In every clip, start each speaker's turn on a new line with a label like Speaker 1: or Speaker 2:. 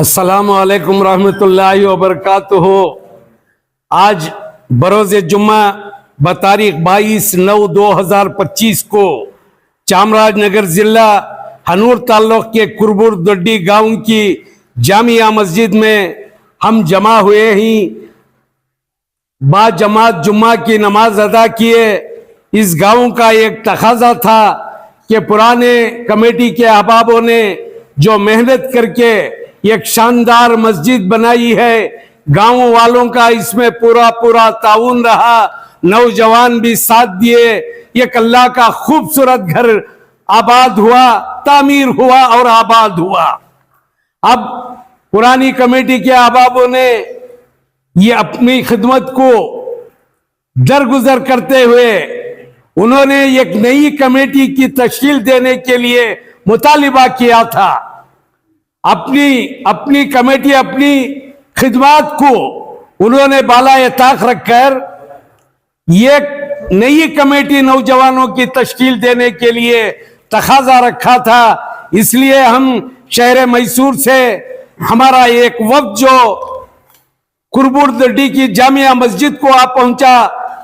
Speaker 1: अस्सलामु अलैकुम रहमतुल्लाहि व बरकातुहू। आज बरोज़ जुम्मा बतारीख 22/9/2025 को चामराजनगर जिला हनूर ताल्लुक के कुरबुर दोड्डी गांव की जामिया मस्जिद में हम जमा हुए ही बा जमात जुम्मा की नमाज अदा किए। इस गांव का एक तकाजा था कि पुराने कमेटी के अहबाबों ने जो मेहनत करके एक शानदार मस्जिद बनाई है, गांव वालों का इसमें पूरा ताउन रहा, नौजवान भी साथ दिए। एक अल्लाह का खूबसूरत घर आबाद हुआ, तामीर हुआ और आबाद हुआ। अब पुरानी कमेटी के अहबाबों ने ये अपनी खिदमत को दरगुजर करते हुए उन्होंने एक नई कमेटी की तश्कील देने के लिए मुतालिबा किया था। अपनी कमेटी अपनी खिदमत को उन्होंने बालाए ताक रखकर एक नई कमेटी नौजवानों की तश्कील देने के लिए तकाजा रखा था। इसलिए हम शहर मैसूर से हमारा एक वक्त जो कुरबुर दोड्डी की जामिया मस्जिद को आ पहुंचा,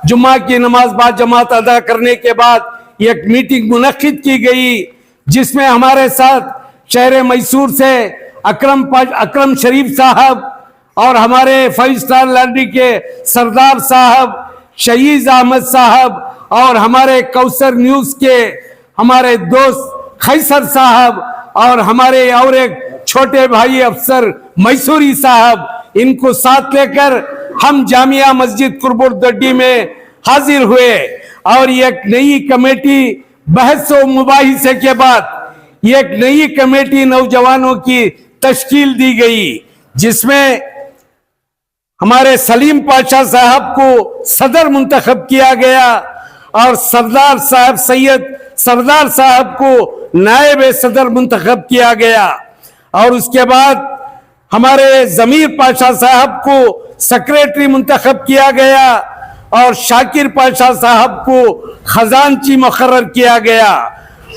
Speaker 1: जुम्मा की नमाज बाद जमात अदा करने के बाद एक मीटिंग मुनक्किद की गई, जिसमें हमारे साथ शहर मैसूर से अकरम शरीफ साहब और हमारे 5 स्टार लॉन्ड्री के सरदार साहब, शहीद अहमद साहब और हमारे कौसर न्यूज के हमारे दोस्त खैसर साहब और हमारे और एक छोटे भाई अफसर मैसूरी साहब, इनको साथ लेकर हम जामिया मस्जिद कुरबुर दोड्डी में हाजिर हुए और एक नई कमेटी बहस व मुबाहिसे के बाद एक नई कमेटी नौजवानों की तश्कील दी गई, जिसमें हमारे सलीम पाशा साहब को सदर मुंतखब किया गया और सरदार साहब सैयद सरदार साहब को नायब सदर मुंतखब किया गया और उसके बाद हमारे जमीर पाशा साहब को सेक्रेटरी मुंतखब किया गया और शाकिर पाशा साहब को खजानची मुकर्रर किया गया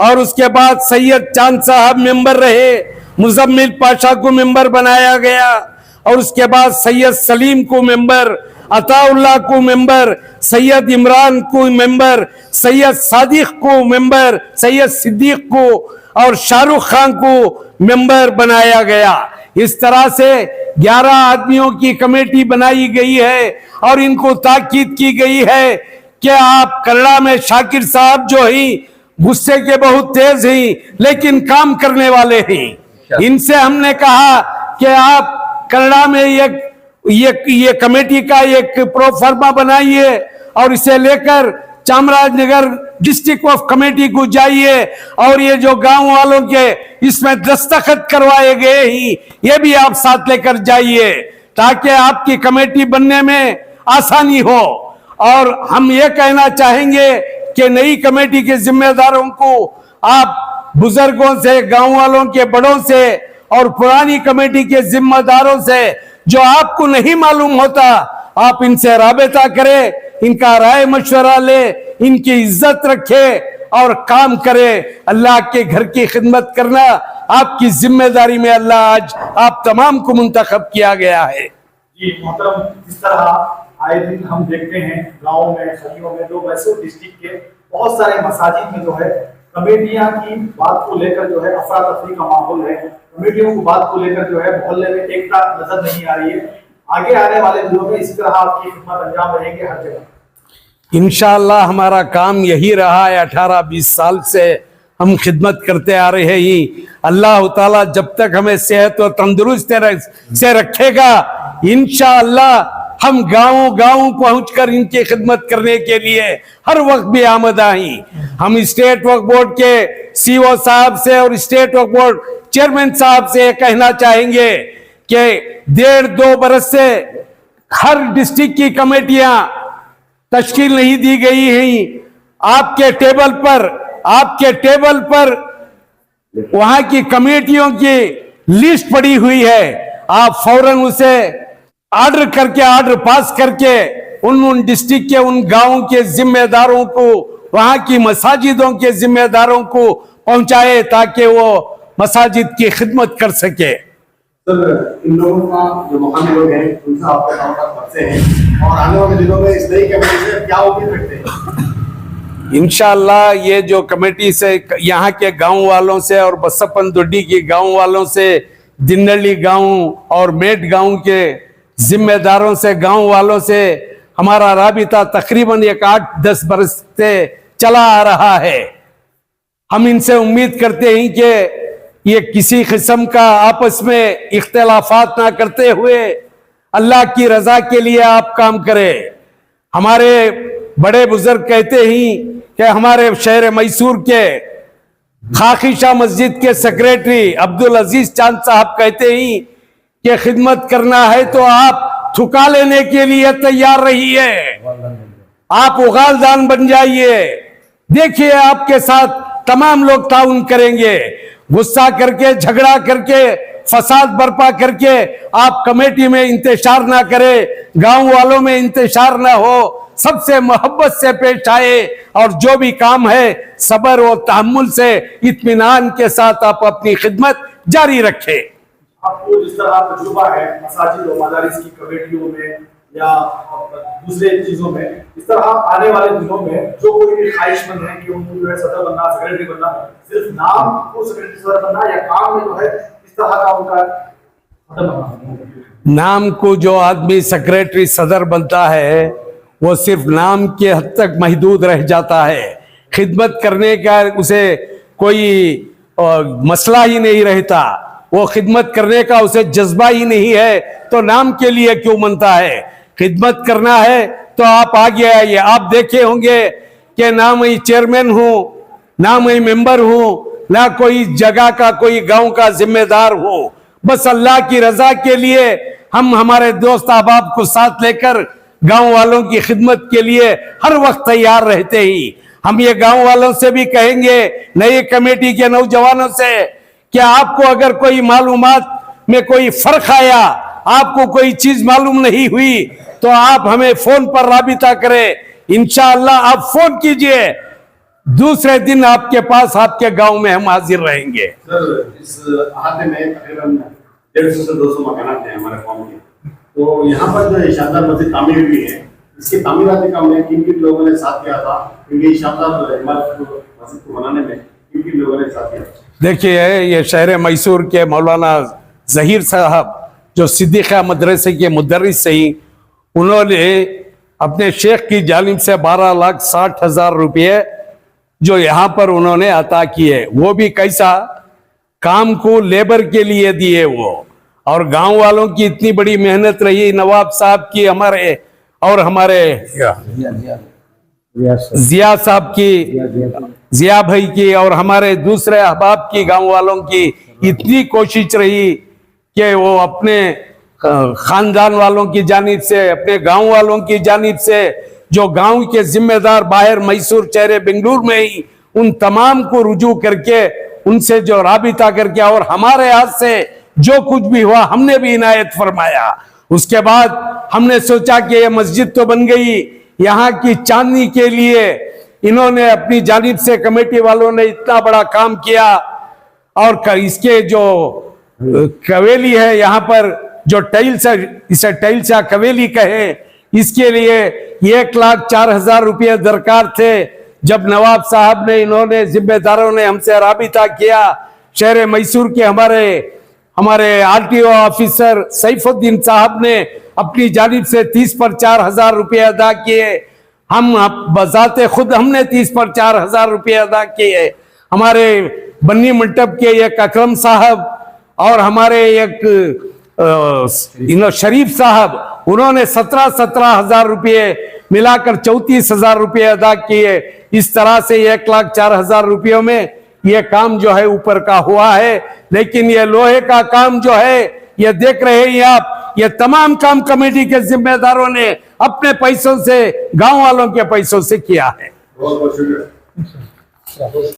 Speaker 1: और उसके बाद सैयद चांद साहब मेंबर रहे, मुजम्मिल पाशा को मेंबर बनाया गया और उसके बाद सैयद सलीम को मेंबर, अताउल्लाह को मेंबर, सैयद इमरान को मेंबर, सैयद सादिक को मेंबर, सैयद सिद्दीक को और शाहरुख खान को मेंबर बनाया गया। इस तरह से 11 आदमियों की कमेटी बनाई गई है और इनको ताकीद की गई है कि आप कन्नड़ा में शाकिर साहब जो ही गुस्से के बहुत तेज हैं लेकिन काम करने वाले हैं। इनसे हमने कहा कि आप कन्नड़ा में ये कमेटी का एक प्रोफार्मा बनाइए और इसे लेकर चामराजनगर डिस्ट्रिक्ट ऑफ कमेटी को जाइए और ये जो गांव वालों के इसमें दस्तखत करवाए गए ही ये भी आप साथ लेकर जाइए ताकि आपकी कमेटी बनने में आसानी हो। और हम ये कहना चाहेंगे कि नई कमेटी के जिम्मेदारों को आप बुजुर्गों से, गांव वालों के बड़ों से और पुरानी कमेटी के जिम्मेदारों से जो आपको नहीं मालूम होता, आप इनसे राबता करें, इनका राय मशवरा ले, इनकी इज्जत रखे और काम करे। अल्लाह के घर की खिदमत करना आपकी जिम्मेदारी में अल्लाह आज आप तमाम को मुंतखब किया गया है।
Speaker 2: जी मोहतरम, जिस तरह आए दिन हम देखते हैं गाँव में, गलियों में, जो मैसूर डिस्ट्रिक्ट के बहुत सारे मसाजिद में जो है कमेटियां की बात को लेकर जो है अफरा तफरी का माहौल है, कमेटियों की बात को लेकर जो है मोहल्ले में एकता नजर नहीं आ रही है। आगे आने वाले दिनों में इसी तरह आपकी खिदमत अंजाम रहेंगे हर जगह।
Speaker 1: इंशाअल्लाह हमारा काम यही रहा है, 18-20 साल से हम खिदमत करते आ रहे हैं। अल्लाह ताला जब तक हमें सेहत और तंदुरुस्त से रखेगा, इंशाअल्लाह हम गांव पहुंचकर इनकी खिदमत करने के लिए हर वक्त भी आमदा हैं। हम स्टेट वक्फ बोर्ड के सीओ साहब से और स्टेट वक्फ बोर्ड चेयरमैन साहब से कहना चाहेंगे कि 1.5-2 बरस से हर डिस्ट्रिक्ट की कमेटियां तश्कील नहीं दी गई हैं। आपके टेबल पर वहां की कमेटियों की लिस्ट पड़ी हुई है, आप फौरन उसे ऑर्डर पास करके उन डिस्ट्रिक्ट के उन गांवों के जिम्मेदारों को, वहां की मसाजिदों के जिम्मेदारों को पहुंचाए ताकि वो मसाजिद की खिदमत कर सके।
Speaker 3: सर, इन लोगों का जो मुकामी लोग हैं उनसे आपके ताल्लुकात बढ़ते हैं और आने वाले दिनों में इस नई कमेटी से क्या उम्मीद रखते हैं?
Speaker 1: इंशाअल्लाह ये जो कमेटी से यहाँ के गांव वालों से और बसपन दुड्डी के गांव वालों से, दिन्नली गांव और मेट गांव के जिम्मेदारों से, गांव वालों से हमारा राबिता तकरीबन 8-10 बरस से चला आ रहा है। हम इनसे उम्मीद करते हैं कि ये किसी किस्म का आपस में इख्तिलाफात ना करते हुए अल्लाह की रजा के लिए आप काम करें। हमारे बड़े बुजुर्ग कहते ही कि हमारे शहर मैसूर के खाकिशा मस्जिद के सेक्रेटरी अब्दुल अजीज चांद साहब कहते ही कि खिदमत करना है तो आप थुका लेने के लिए तैयार रहिए, आप उगालदान बन जाइए। देखिए आपके साथ तमाम लोग ताउन करेंगे। गुस्सा करके, झगड़ा करके, फसाद बर्पा करके आप कमेटी में इंतशार ना करें, गांव वालों में इंतशार ना हो, सबसे मोहब्बत से पेश आए और जो भी काम है सबर और तहम्मुल से इत्मीनान के साथ आप अपनी खिदमत जारी रखें।
Speaker 2: आपको जिस तरह तजुर्बा है मसाजिद और मदारिस की कमेटियों में या दूसरे चीजों में, इस तरह आने वाले दिनों में जो कोई भी ख्वाहिशमंद है कि उनको जो है सदर बनना, सेक्रेटरी बनना, सिर्फ नाम को सेक्रेटरी सदर बनना या काम में जो है इस तरह का उनका सदर बनना?
Speaker 1: नाम को जो आदमी सेक्रेटरी सदर बनता है वो सिर्फ नाम के हद तक महदूद रह जाता है। खिदमत करने का उसे कोई मसला ही नहीं रहता, वो खिदमत करने का उसे जज्बा ही नहीं है तो नाम के लिए क्यों बनता है? खिदमत करना है तो आप आगे आइए। आप देखे होंगे कि ना मैं चेयरमैन हूं, ना मैं मेंबर हूं, ना कोई जगह का, कोई गांव का जिम्मेदार हूं। बस अल्लाह की रजा के लिए हम हमारे दोस्त अहबाब को साथ लेकर गांव वालों की खिदमत के लिए हर वक्त तैयार रहते ही। हम ये गांव वालों से भी कहेंगे, नई कमेटी के नौजवानों से, कि आपको अगर कोई मालूमात में कोई फर्क आया, आपको कोई चीज मालूम नहीं हुई तो आप हमें फोन पर राबिता करें। इंशाअल्लाह आप फोन कीजिए, दूसरे दिन आपके पास, आपके गांव में हम हाजिर रहेंगे।
Speaker 3: सर, इस अहाते में तकरीबन 150 से 200 मकानात हैं हमारे कौम के, तो यहाँ पर जो शानदार मस्जिद तामीर हुई है, इसके तामीराती काम में किन किन लोगों ने साथ दिया था? क्योंकि शानदार इमारत को, मस्जिद को बनाने में किन किन लोगों ने साथ दिया?
Speaker 1: देखिए, ये शहर मैसूर के मौलाना जहीर साहब जो सिद्दीक़ा मदरसे के मुदर्रिस सही, उन्होंने अपने शेख की जानिब से 12,60,000 रुपये जो यहाँ पर उन्होंने अता किए, वो भी कैसा, काम को लेबर के लिए दिए वो। और गांव वालों की इतनी बड़ी मेहनत रही, नवाब साहब की, हमारे और हमारे जिया साहब की, जिया भाई की और हमारे दूसरे अहबाब की, गांव वालों की इतनी कोशिश रही कि वो अपने खानदान वालों की जानिब से, अपने गांव वालों की जानिब से, जो गांव के जिम्मेदार बाहर मैसूर, चेहरे, बेंगलुरु में ही, उन तमाम को रुजू करके, उनसे जो राबिता करके और हमारे हाथ से जो कुछ भी हुआ हमने भी इनायत फरमाया। उसके बाद हमने सोचा कि ये मस्जिद तो बन गई, यहाँ की चांदनी के लिए इन्होंने अपनी जानिब से, कमेटी वालों ने इतना बड़ा काम किया। और इसके जो कवेली है यहाँ पर, जो टाइल्स है, इसे टाइल्स या कवेली कहे, इसके लिए 1,04,000 रुपये दरकार थे। जब नवाब साहब ने, इन्होंने, जिम्मेदारों ने हमसे राबिता किया, शहर मैसूर के हमारे RTO ऑफिसर सैफुद्दीन साहब ने अपनी जानिब से 30 पर 4,000 रुपये अदा किए। हम बजाते खुद हमने 30 पर 4,000 रुपये अदा किए। हमारे बन्नी मंडप के एक अकरम साहब और हमारे एक शरीफ साहब, उन्होंने 17,000 रुपये मिलाकर 34,000 रुपये अदा किए। इस तरह से 1,04,000 रुपयों में ये काम जो है ऊपर का हुआ है। लेकिन ये लोहे का काम जो है, ये देख रहे हैं आप, ये तमाम काम कमेटी के जिम्मेदारों ने अपने पैसों से, गांव वालों के पैसों से किया है।
Speaker 3: बहुत बहुत शुक्रिया।